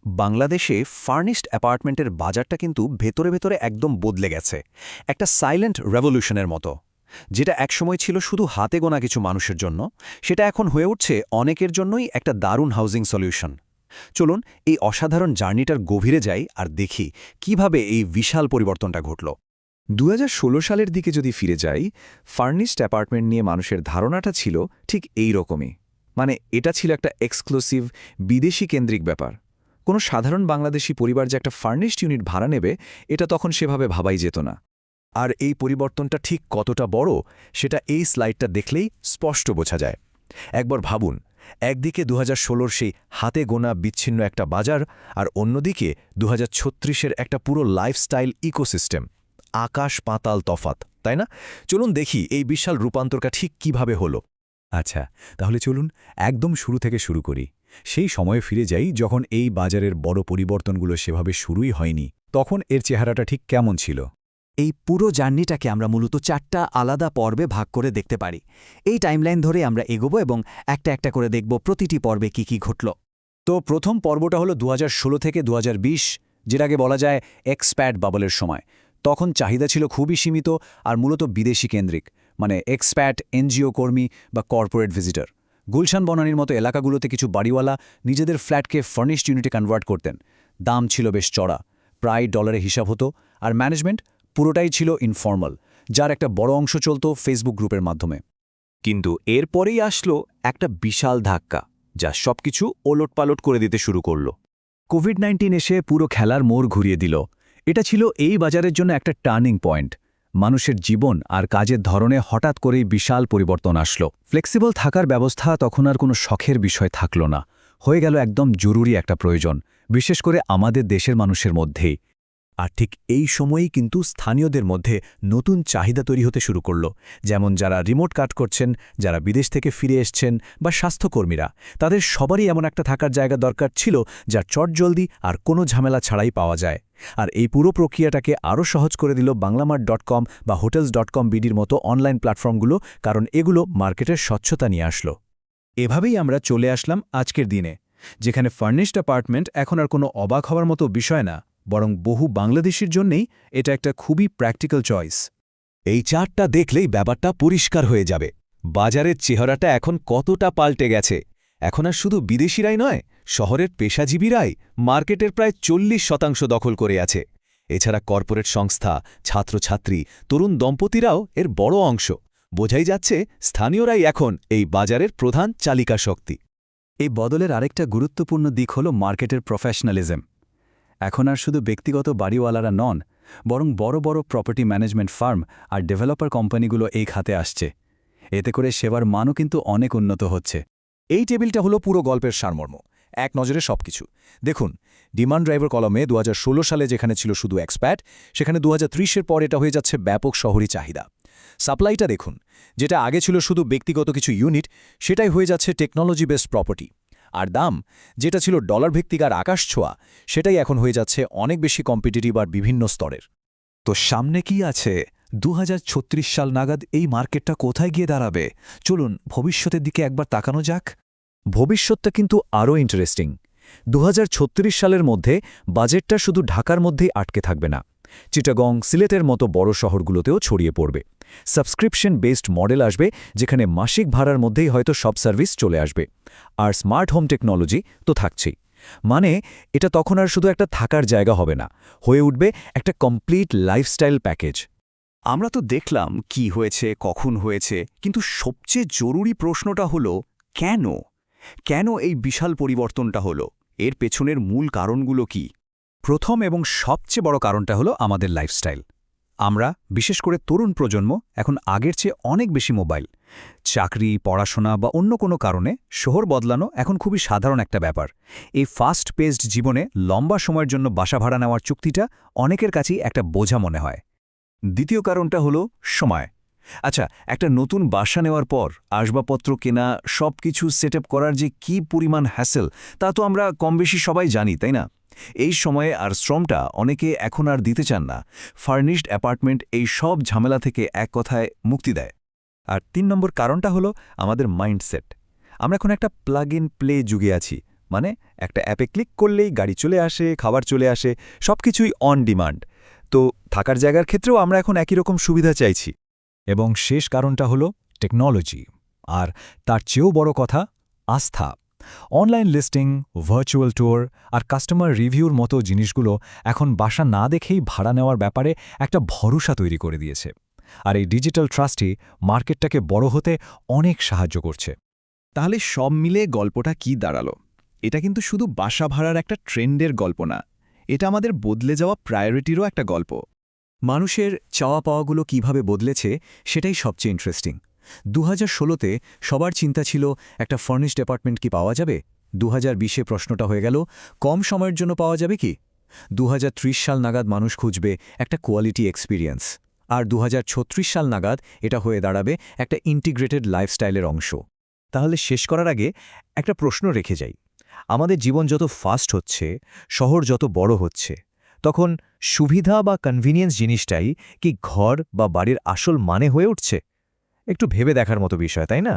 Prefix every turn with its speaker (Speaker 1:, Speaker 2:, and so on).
Speaker 1: বাংলাদেশে ফার্নিশড অ্যাপার্টমেন্টের বাজারটা কিন্তু ভেতরে ভেতরে একদম বদলে গেছে, একটা সাইলেন্ট রেভলিউশনের মতো। যেটা একসময় ছিল শুধু হাতে গোনা কিছু মানুষের জন্য, সেটা এখন হয়ে উঠছে অনেকের জন্যই একটা দারুণ হাউজিং সলিউশন। চলুন এই অসাধারণ জার্নিটার গভীরে যাই আর দেখি কিভাবে এই বিশাল পরিবর্তনটা ঘটল।
Speaker 2: ২০১৬ সালের দিকে যদি ফিরে যাই, ফার্নিশড অ্যাপার্টমেন্ট নিয়ে মানুষের ধারণাটা ছিল ঠিক এই রকমই। মানে এটা ছিল একটা এক্সক্লুসিভ, বিদেশি কেন্দ্রিক ব্যাপার। কোনো সাধারণ বাংলাদেশি পরিবার যে একটা ফার্নিশড ইউনিট ভাড়া নেবে, এটা তখন সেভাবে ভাবাই যেত না।
Speaker 1: আর এই পরিবর্তনটা ঠিক কতটা বড়, সেটা এই স্লাইডটা দেখলেই স্পষ্ট বোঝা যায়। একবার ভাবুন, একদিকে ২০১৬ সেই হাতে গোনা বিচ্ছিন্ন একটা বাজার, আর অন্যদিকে ২০৩৬-এর একটা পুরো লাইফস্টাইল ইকোসিস্টেম। আকাশ পাতাল তফাত, তাই না? চলুন দেখি এই বিশাল রূপান্তরটা ঠিক কিভাবে হলো।
Speaker 3: আচ্ছা, তাহলে চলুন একদম শুরু থেকে শুরু করি। সেই সময়ে ফিরে যাই যখন এই বাজারের বড় পরিবর্তনগুলো সেভাবে শুরুই হয়নি। তখন এর চেহারাটা ঠিক কেমন ছিল?
Speaker 4: এই পুরো জার্নিটাকে আমরা মূলত ৪টা আলাদা পর্বে ভাগ করে দেখতে পারি। এই টাইমলাইন ধরে আমরা এগোবো এবং একটা একটা করে দেখব প্রতিটি পর্বে কি কি ঘটল।
Speaker 3: তো প্রথম পর্বটা হলো ২০১৬ থেকে ২০২০, যেটাকে বলা যায় এক্সপ্যাট বাবলের সময়। তখন চাহিদা ছিল খুবই সীমিত আর মূলত বিদেশি কেন্দ্রিক, মানে এক্সপ্যাট, এনজিও কর্মী বা কর্পোরেট ভিজিটর। গুলশান বনানীর মতো এলাকাগুলোতে কিছু বাড়িওয়ালা নিজেদের ফ্ল্যাটকে ফার্নিশড ইউনিটে কনভার্ট করতেন। দাম ছিল বেশ চড়া, প্রায় ডলারে হিসাব হতো, আর ম্যানেজমেন্ট পুরোটাই ছিল ইনফর্মাল, যার একটা বড় অংশ চলত ফেসবুক গ্রুপের মাধ্যমে।
Speaker 1: কিন্তু এরপরেই আসলো একটা বিশাল ধাক্কা, যা সবকিছু ওলটপালট করে দিতে শুরু করল।
Speaker 3: কোভিড-১৯ এসে পুরো খেলার মোড় ঘুরিয়ে দিল। এটা ছিল এই বাজারের জন্য একটা টার্নিং পয়েন্ট। মানুষের জীবন আর কাজের ধরনে হঠাৎ করেই বিশাল পরিবর্তন আসলো। ফ্লেক্সিবল থাকার ব্যবস্থা তখন আর কোনো শখের বিষয় থাকল না, হয়ে গেল একদম জরুরি একটা প্রয়োজন, বিশেষ করে আমাদের দেশের মানুষের মধ্যেই।
Speaker 1: আর ঠিক এই সময়েই কিন্তু স্থানীয়দের মধ্যে নতুন চাহিদা তৈরি হতে শুরু করল, যেমন যারা রিমোট কাজ করছেন, যারা বিদেশ থেকে ফিরে এসছেন, বা স্বাস্থ্যকর্মীরা। তাদের সবারই এমন একটা থাকার জায়গা দরকার ছিল যা চটজলদি আর কোনো ঝামেলা ছাড়াই পাওয়া যায়। আর এই পুরো প্রক্রিয়াটাকে আরও সহজ করে দিল বাংলামার্ট.কম বা hotels.com বিডির মতো অনলাইন প্ল্যাটফর্মগুলো, কারণ এগুলো মার্কেটের স্বচ্ছতা নিয়ে আসলো।
Speaker 3: এভাবেই আমরা চলে আসলাম আজকের দিনে, যেখানে ফার্নিশড অ্যাপার্টমেন্ট এখন আর কোনো অবাক হওয়ার মতো বিষয় না, বরং বহু বাংলাদেশির জন্যেই এটা একটা খুবই প্র্যাকটিক্যাল চয়েস।
Speaker 1: এই চার্টটা দেখলেই ব্যাপারটা পরিষ্কার হয়ে যাবে। বাজারের চেহারাটা এখন কতটা পাল্টে গেছে। এখন আর শুধু বিদেশিরাই নয়, শহরের পেশাজীবীরাই মার্কেটের প্রায় 40% দখল করে আছে। এছাড়া কর্পোরেট সংস্থা, ছাত্রছাত্রী, তরুণ দম্পতিরাও এর বড় অংশ। বোঝাই যাচ্ছে স্থানীয়রাই এখন এই বাজারের প্রধান চালিকা শক্তি।
Speaker 3: এই বদলের আরেকটা গুরুত্বপূর্ণ দিক হল মার্কেটের প্রফেশনালিজম। এখন আর শুধু ব্যক্তিগত বাড়িওয়ালারা নন, বরং বড় বড় প্রপার্টি ম্যানেজমেন্ট ফার্ম আর ডেভেলপার কোম্পানিগুলো এই খাতে আসছে। এতে করে সেবার মানও কিন্তু অনেক উন্নত হচ্ছে।
Speaker 1: এই টেবিলটা হলো পুরো গল্পের সারমর্ম, এক নজরে সবকিছু। দেখুন, ডিমান্ড ড্রাইভার কলমে ২০১৬ সালে যেখানে ছিল শুধু এক্সপ্যাট, সেখানে ২০৩০-এর পর এটা হয়ে যাচ্ছে ব্যাপক শহরী চাহিদা। সাপ্লাইটা দেখুন, যেটা আগে ছিল শুধু ব্যক্তিগত কিছু ইউনিট, সেটাই হয়ে যাচ্ছে টেকনোলজি বেসড প্রপার্টি। আর দাম, যেটা ছিল ডলার ভিত্তিক আর আকাশ ছোঁয়া, সেটাই এখন হয়ে যাচ্ছে অনেক বেশি কম্পিটিটিভ আর বিভিন্ন স্তরের।
Speaker 3: তো সামনে কি আছে? ২০৩৬ সাল নাগাদ এই মার্কেটটা কোথায় গিয়ে দাঁড়াবে? চলুন ভবিষ্যতের দিকে একবার তাকানো যাক।
Speaker 1: ভবিষ্যৎটা কিন্তু আরও ইন্টারেস্টিং। ২০৩৬ সালের মধ্যে বাজেটটা শুধু ঢাকার মধ্যেই আটকে থাকবে না, চিটাগং, সিলেটের মতো বড় শহরগুলোতেও ছড়িয়ে পড়বে। সাবস্ক্রিপশন বেসড মডেল আসবে, যেখানে মাসিক ভাড়ার মধ্যেই হয়তো সব সার্ভিস চলে আসবে। আর স্মার্ট হোম টেকনোলজি তো থাকছেই। মানে এটা তখন আর শুধু একটা থাকার জায়গা হবে না, হয়ে উঠবে একটা কমপ্লিট লাইফস্টাইল প্যাকেজ। আমরা তো দেখলাম কি হয়েছে, কখন হয়েছে, কিন্তু সবচেয়ে জরুরি প্রশ্নটা হলো কেন? কেন এই বিশাল পরিবর্তনটা হলো? এর পেছনের মূল কারণগুলো কি? প্রথম এবং সবচেয়ে বড় কারণটা হলো আমাদের লাইফস্টাইল। আমরা, বিশেষ করে তরুণ প্রজন্ম, এখন আগের চেয়ে অনেক বেশি মোবাইল। চাকরি, পড়াশোনা বা অন্য কোনো কারণে শহর বদলানো এখন খুবই সাধারণ একটা ব্যাপার। এই ফাস্ট পেসড জীবনে লম্বা সময়ের জন্য বাসা ভাড়া নেওয়ার চুক্তিটা অনেকের কাছেই একটা বোঝা মনে হয়। দ্বিতীয় কারণটা হলো সময়। আচ্ছা, একটা নতুন বাসা নেওয়ার পর আসবাবপত্র কেনা, সব কিছু সেট করার যে কী পরিমাণ হ্যাসেল, তা তো আমরা কমবেশি সবাই জানি, তাই না? এই সময়ে আর শ্রমটা অনেকে এখন আর দিতে চান না। ফার্নিশড অ্যাপার্টমেন্ট এই সব ঝামেলা থেকে এক কথায় মুক্তি দেয়। আর ৩ নম্বর কারণটা হলো আমাদের মাইন্ডসেট। আমরা এখন একটা প্লাগ ইন প্লে যুগে আছি। মানে একটা অ্যাপে ক্লিক করলেই গাড়ি চলে আসে, খাবার চলে আসে, সবকিছুই অন ডিমান্ড। তো থাকার জায়গার ক্ষেত্রেও আমরা এখন একই রকম সুবিধা চাইছি।
Speaker 3: এবং শেষ কারণটা হলো টেকনোলজি, আর তার চেয়েও বড় কথা আস্থা। অনলাইন লিস্টিং, ভার্চুয়াল ট্যুর আর কাস্টমার রিভিউর মতো জিনিসগুলো এখন বাসা না দেখেই ভাড়া নেওয়ার ব্যাপারে একটা ভরসা তৈরি করে দিয়েছে। আর এই ডিজিটাল ট্রাস্টই মার্কেটটাকে বড় হতে অনেক সাহায্য করছে।
Speaker 2: তাহলে সব মিলে গল্পটা কি দাঁড়ালো? এটা কিন্তু শুধু বাসা ভাড়ার একটা ট্রেন্ডের গল্প না, এটা আমাদের বদলে যাওয়া প্রায়োরিটিরও একটা গল্প।
Speaker 3: মানুষের চাওয়া পাওয়াগুলো কিভাবে বদলেছে সেটাই সবচেয়ে ইন্টারেস্টিং। 2016তে সবার চিন্তা ছিল একটা ফার্নিশড অ্যাপার্টমেন্ট কি পাওয়া যাবে। 2020-এ প্রশ্নটা হয়ে গেল কম সময়ের জন্য পাওয়া যাবে কি। 2030 সাল নাগাদ মানুষ খুঁজবে একটা কোয়ালিটি এক্সপিরিয়েন্স, আর 2036 সাল নাগাদ এটা হয়ে দাঁড়াবে একটা ইন্টিগ্রেটেড লাইফস্টাইলের অংশ।
Speaker 1: তাহলে শেষ করার আগে একটা প্রশ্ন রেখে যাই। আমাদের জীবন যত ফাস্ট হচ্ছে, শহর যত বড় হচ্ছে, তখন সুবিধা বা কনভিনিয়েন্স জিনিসটাই কি ঘর বা বাড়ির আসল মানে হয়ে উঠছে? একটু ভেবে দেখার মতো বিষয়, তাই না?